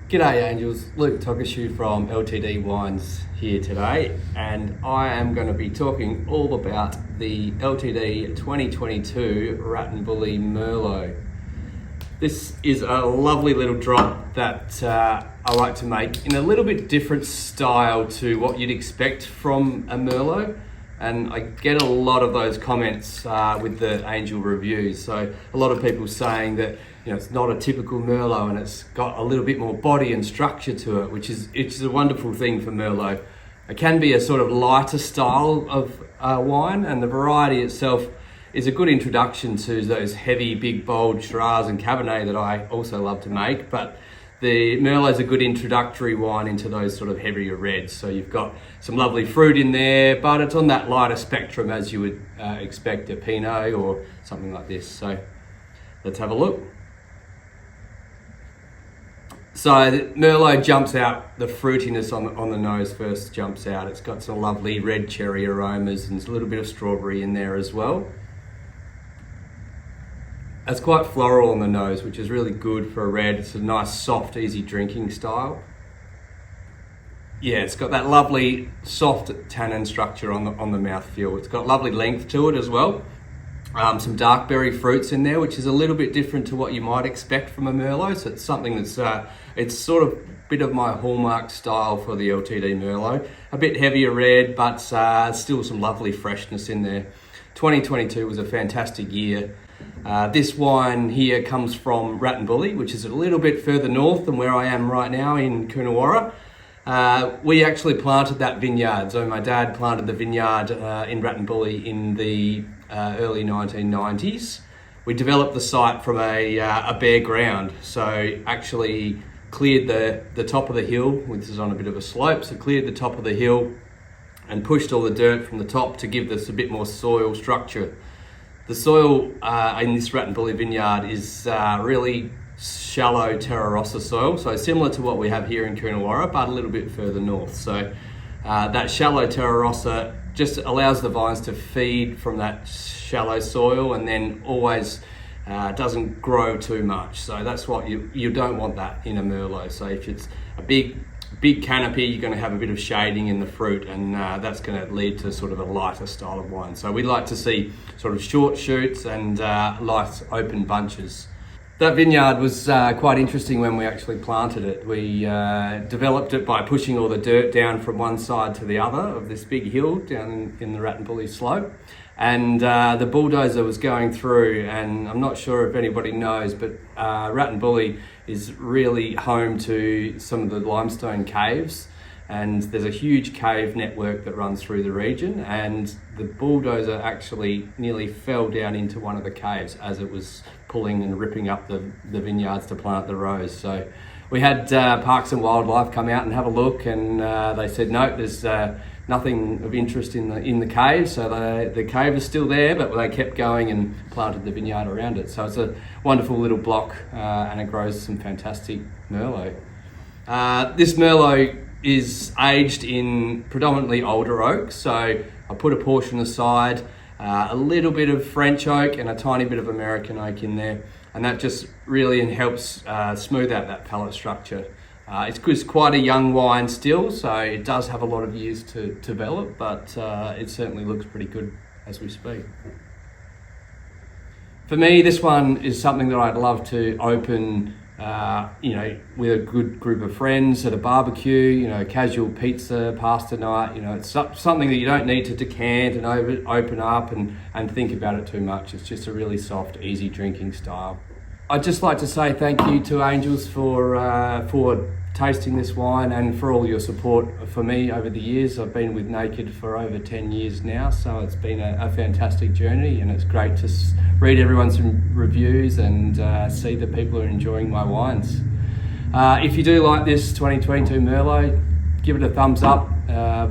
G'day Angels, Luke Tocaciu from LTD Wines here today, and I am going to be talking all about the LTD 2022 Wrattonbully Merlot. This is a lovely little drop that I like to make in a little bit different style to what you'd expect from a Merlot, and I get a lot of those comments with the Angel reviews. So a lot of people saying that it's not a typical Merlot and it's got a little bit more body and structure to it, it's a wonderful thing for Merlot. It can be a sort of lighter style of wine, and the variety itself is a good introduction to those heavy, big, bold Shiraz and Cabernet that I also love to make. But the Merlot is a good introductory wine into those sort of heavier reds. So you've got some lovely fruit in there, but it's on that lighter spectrum as you would expect a Pinot or something like this. So let's have a look. So the Merlot jumps out, the fruitiness on the nose first jumps out. It's got some lovely red cherry aromas and there's a little bit of strawberry in there as well. It's quite floral on the nose, which is really good for a red. It's a nice, soft, easy drinking style. Yeah, it's got that lovely, soft tannin structure on the mouthfeel. It's got lovely length to it as well. Some dark berry fruits in there, which is a little bit different to what you might expect from a Merlot. So it's something that's, it's sort of a bit of my hallmark style for the LTD Merlot. A bit heavier red, but still some lovely freshness in there. 2022 was a fantastic year. This wine here comes from Wrattonbully, which is a little bit further north than where I am right now in Coonawarra. We actually planted that vineyard. So my dad planted the vineyard in Wrattonbully in the early 1990s. We developed the site from a bare ground. So actually cleared the top of the hill, which is on a bit of a slope. So cleared the top of the hill and pushed all the dirt from the top to give this a bit more soil structure. The soil in this Wrattonbully vineyard is really shallow Terra Rossa soil, so similar to what we have here in Coonawarra, but a little bit further north. So that shallow Terra Rossa just allows the vines to feed from that shallow soil and then always doesn't grow too much. So that's what you don't want that in a Merlot. So if it's a big canopy, you're going to have a bit of shading in the fruit, and that's going to lead to sort of a lighter style of wine. So we like to see sort of short shoots and light open bunches. That vineyard was quite interesting when we actually planted it. We developed it by pushing all the dirt down from one side to the other of this big hill down in the Wrattonbully slope. And the bulldozer was going through, and I'm not sure if anybody knows, but Wrattonbully is really home to some of the limestone caves, and there's a huge cave network that runs through the region, and the bulldozer actually nearly fell down into one of the caves as it was pulling and ripping up the vineyards to plant the rows. So we had Parks and Wildlife come out and have a look, and they said no, there's nothing of interest in the cave. So the cave is still there, but they kept going and planted the vineyard around it. So it's a wonderful little block, and it grows some fantastic Merlot. This Merlot is aged in predominantly older oak. So I put a portion aside, a little bit of French oak and a tiny bit of American oak in there, and that just really helps smooth out that palate structure. It's quite a young wine still, so it does have a lot of years to develop, but it certainly looks pretty good as we speak. For me, this one is something that I'd love to open with a good group of friends at a barbecue, casual pizza, pasta night. It's something that you don't need to decant and open up and think about it too much. It's just a really soft, easy drinking style. I'd just like to say thank you to Angels for tasting this wine and for all your support for me over the years. I've been with Naked for over 10 years now, so it's been a fantastic journey, and it's great to read everyone's reviews and see that people are enjoying my wines. If you do like this 2022 Merlot, give it a thumbs up,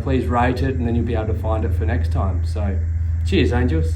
please rate it, and then you'll be able to find it for next time. So cheers, Angels.